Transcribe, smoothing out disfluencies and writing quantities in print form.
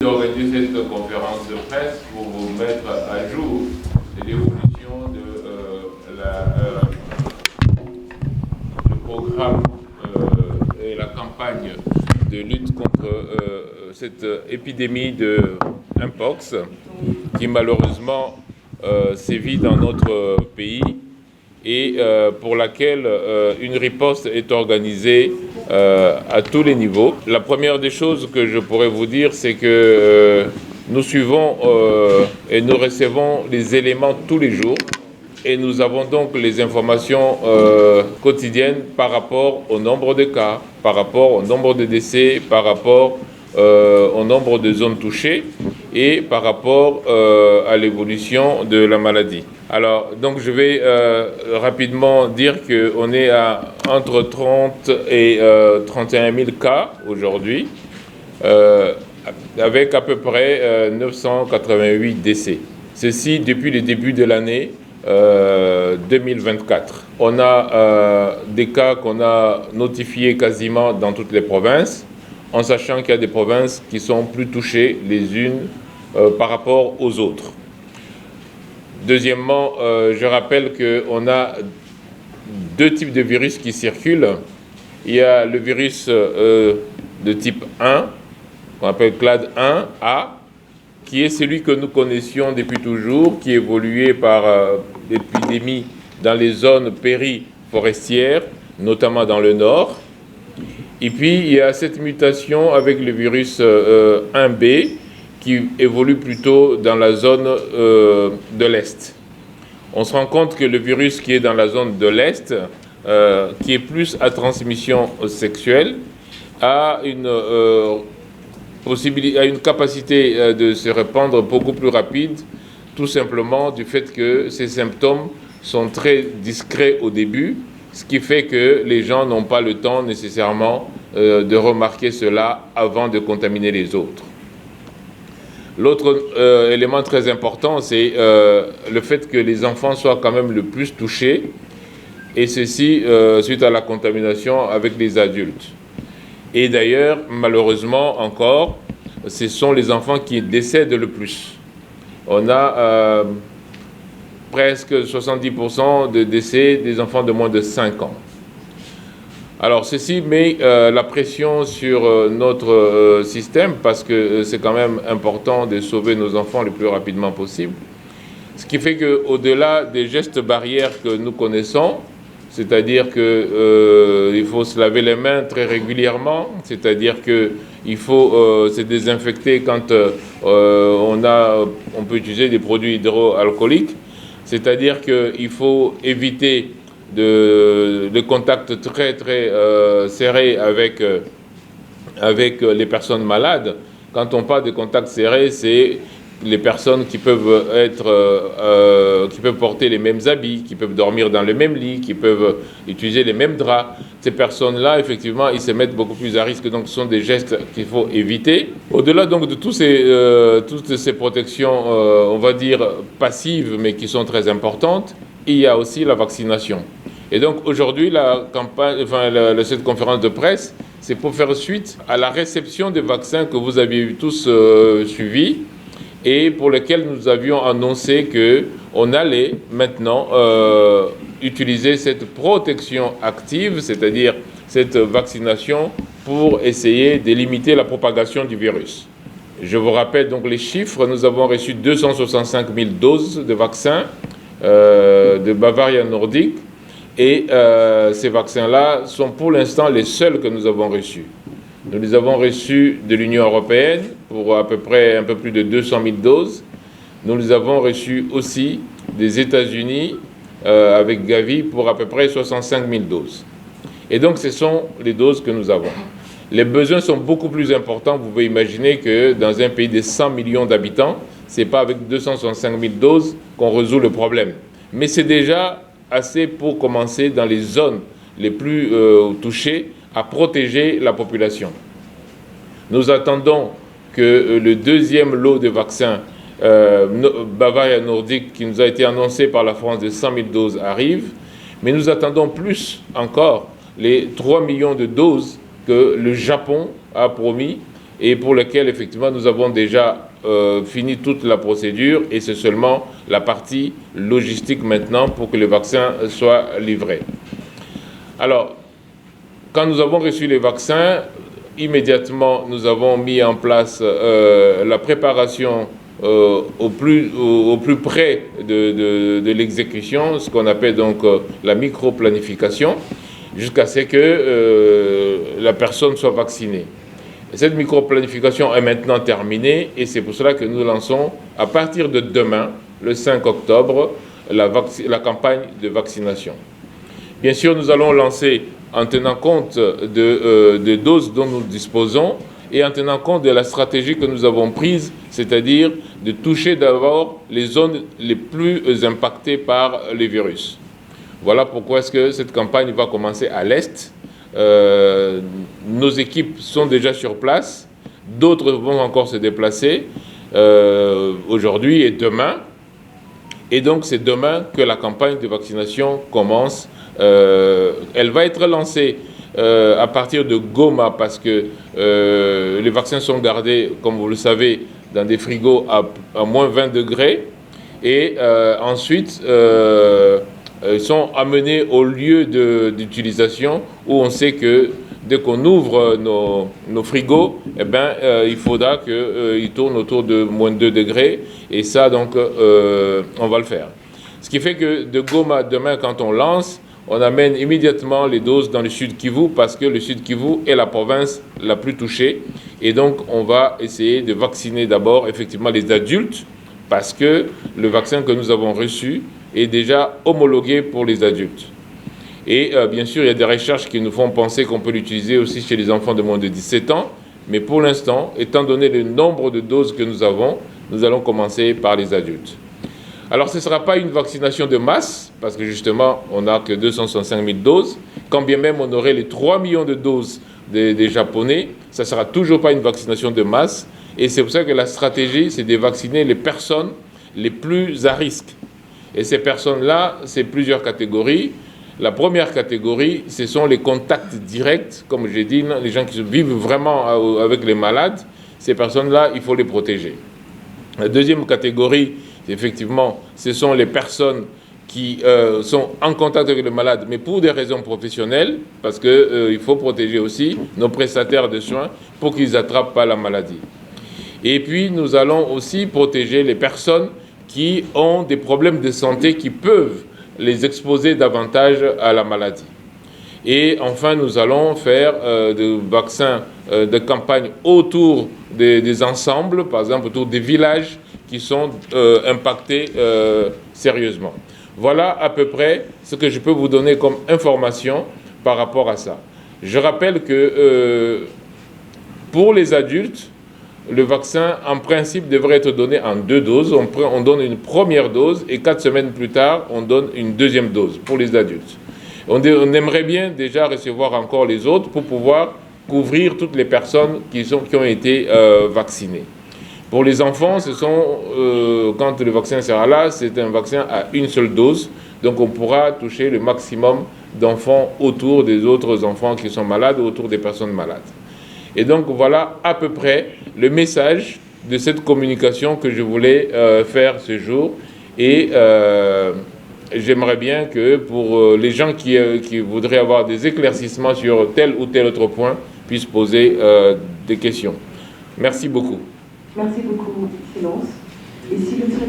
D'organiser cette conférence de presse pour vous mettre à jour de l'évolution de le programme et la campagne de lutte contre cette épidémie de Mpox qui malheureusement sévit dans notre pays et pour laquelle une riposte est organisée à tous les niveaux. La première des choses que je pourrais vous dire, c'est que nous suivons et nous recevons les éléments tous les jours et nous avons donc les informations quotidiennes par rapport au nombre de cas, par rapport au nombre de décès, par rapport au nombre de zones touchées et par rapport à l'évolution de la maladie. Alors, donc je vais rapidement dire qu'on est à entre 30 et 31 000 cas aujourd'hui, avec à peu près 988 décès. Ceci depuis le début de l'année 2024. On a des cas qu'on a notifiés quasiment dans toutes les provinces, en sachant qu'il y a des provinces qui sont plus touchées les unes par rapport aux autres. Deuxièmement, je rappelle qu'on a deux types de virus qui circulent. Il y a le virus de type 1, qu'on appelle clade 1A, qui est celui que nous connaissions depuis toujours, qui évoluait par l'épidémie dans les zones périforestières, notamment dans le nord. Et puis, il y a cette mutation avec le virus 1B, qui évolue plutôt dans la zone de l'Est. On se rend compte que le virus qui est dans la zone de l'Est, qui est plus à transmission sexuelle, a une capacité de se répandre beaucoup plus rapide, tout simplement du fait que ces symptômes sont très discrets au début, ce qui fait que les gens n'ont pas le temps nécessairement de remarquer cela avant de contaminer les autres. L'autre élément très important, c'est le fait que les enfants soient quand même le plus touchés, et ceci suite à la contamination avec les adultes. Et d'ailleurs, malheureusement encore, ce sont les enfants qui décèdent le plus. On a presque 70% de décès des enfants de moins de 5 ans. Alors ceci met la pression sur notre système parce que c'est quand même important de sauver nos enfants le plus rapidement possible. Ce qui fait qu'au-delà des gestes barrières que nous connaissons, c'est-à-dire qu'il faut se laver les mains très régulièrement, c'est-à-dire qu'il faut se désinfecter quand on peut utiliser des produits hydroalcooliques, c'est-à-dire qu'il faut éviter de contact très très serré avec les personnes malades. Quand on parle de contact serré, c'est les personnes qui peuvent qui peuvent porter les mêmes habits, qui peuvent dormir dans le même lit, qui peuvent utiliser les mêmes draps. Ces personnes-là, effectivement, ils se mettent beaucoup plus à risque. Donc, ce sont des gestes qu'il faut éviter. Au-delà donc de toutes ces protections, on va dire passives, mais qui sont très importantes, il y a aussi la vaccination. Et donc aujourd'hui, cette conférence de presse, c'est pour faire suite à la réception des vaccins que vous aviez tous suivis et pour lesquels nous avions annoncé qu'on allait maintenant utiliser cette protection active, c'est-à-dire cette vaccination pour essayer de limiter la propagation du virus. Je vous rappelle donc les chiffres. Nous avons reçu 265 000 doses de vaccins de Bavaria Nordic. Et ces vaccins-là sont pour l'instant les seuls que nous avons reçus. Nous les avons reçus de l'Union européenne pour à peu près un peu plus de 200 000 doses. Nous les avons reçus aussi des États-Unis avec Gavi pour à peu près 65 000 doses. Et donc ce sont les doses que nous avons. Les besoins sont beaucoup plus importants. Vous pouvez imaginer que dans un pays de 100 millions d'habitants, ce n'est pas avec 265 000 doses qu'on résout le problème. Mais c'est déjà assez pour commencer dans les zones les plus touchées à protéger la population. Nous attendons que le deuxième lot de vaccins Bavaria Nordic qui nous a été annoncé par la France de 100 000 doses arrive, mais nous attendons plus encore les 3 millions de doses que le Japon a promis et pour lesquels effectivement nous avons déjà fini toute la procédure et c'est seulement la partie logistique maintenant pour que le vaccin soit livré. Alors, quand nous avons reçu les vaccins, immédiatement nous avons mis en place la préparation au plus près de l'exécution, ce qu'on appelle donc la micro-planification, jusqu'à ce que la personne soit vaccinée. Et cette micro-planification est maintenant terminée et c'est pour cela que nous lançons à partir de demain, le 5 octobre, la campagne de vaccination. Bien sûr, nous allons lancer en tenant compte de doses dont nous disposons et en tenant compte de la stratégie que nous avons prise, c'est-à-dire de toucher d'abord les zones les plus impactées par les virus. Voilà pourquoi est-ce que cette campagne va commencer à l'Est. Nos équipes sont déjà sur place, d'autres vont encore se déplacer aujourd'hui et demain. Et donc c'est demain que la campagne de vaccination commence. Elle va être lancée à partir de Goma parce que les vaccins sont gardés, comme vous le savez, dans des frigos à moins 20 degrés. Et ensuite, ils sont amenés au lieu d'utilisation où on sait que dès qu'on ouvre nos frigos, eh ben, il faudra qu'ils tournent autour de moins 2 degrés. Et ça, donc, on va le faire. Ce qui fait que de Goma, demain, quand on lance, on amène immédiatement les doses dans le Sud Kivu parce que le Sud Kivu est la province la plus touchée. Et donc, on va essayer de vacciner d'abord, effectivement, les adultes parce que le vaccin que nous avons reçu est déjà homologué pour les adultes. Et bien sûr, il y a des recherches qui nous font penser qu'on peut l'utiliser aussi chez les enfants de moins de 17 ans. Mais pour l'instant, étant donné le nombre de doses que nous avons, nous allons commencer par les adultes. Alors, ce ne sera pas une vaccination de masse, parce que justement, on n'a que 265 000 doses. Quand bien même on aurait les 3 millions de doses des Japonais, ça ne sera toujours pas une vaccination de masse. Et c'est pour ça que la stratégie, c'est de vacciner les personnes les plus à risque. Et ces personnes-là, c'est plusieurs catégories. La première catégorie, ce sont les contacts directs, comme j'ai dit, les gens qui vivent vraiment avec les malades. Ces personnes-là, il faut les protéger. La deuxième catégorie, effectivement, ce sont les personnes qui sont en contact avec le malade, mais pour des raisons professionnelles, parce qu'il faut protéger aussi nos prestataires de soins pour qu'ils n'attrapent pas la maladie. Et puis, nous allons aussi protéger les personnes qui ont des problèmes de santé qui peuvent les exposer davantage à la maladie. Et enfin, nous allons faire des vaccins de campagne autour des ensembles, par exemple autour des villages qui sont impactés sérieusement. Voilà à peu près ce que je peux vous donner comme information par rapport à ça. Je rappelle que pour les adultes, le vaccin, en principe, devrait être donné en 2 doses. On donne une première dose et 4 semaines plus tard, on donne une deuxième dose pour les adultes. On aimerait bien déjà recevoir encore les autres pour pouvoir couvrir toutes les personnes qui ont été vaccinées. Pour les enfants, quand le vaccin sera là, c'est un vaccin à une seule dose. Donc on pourra toucher le maximum d'enfants autour des autres enfants qui sont malades ou autour des personnes malades. Et donc voilà à peu près le message de cette communication que je voulais faire ce jour. Et j'aimerais bien que pour les gens qui voudraient avoir des éclaircissements sur tel ou tel autre point, puissent poser des questions. Merci beaucoup. Merci beaucoup, Excellence. Et si vous souhaitez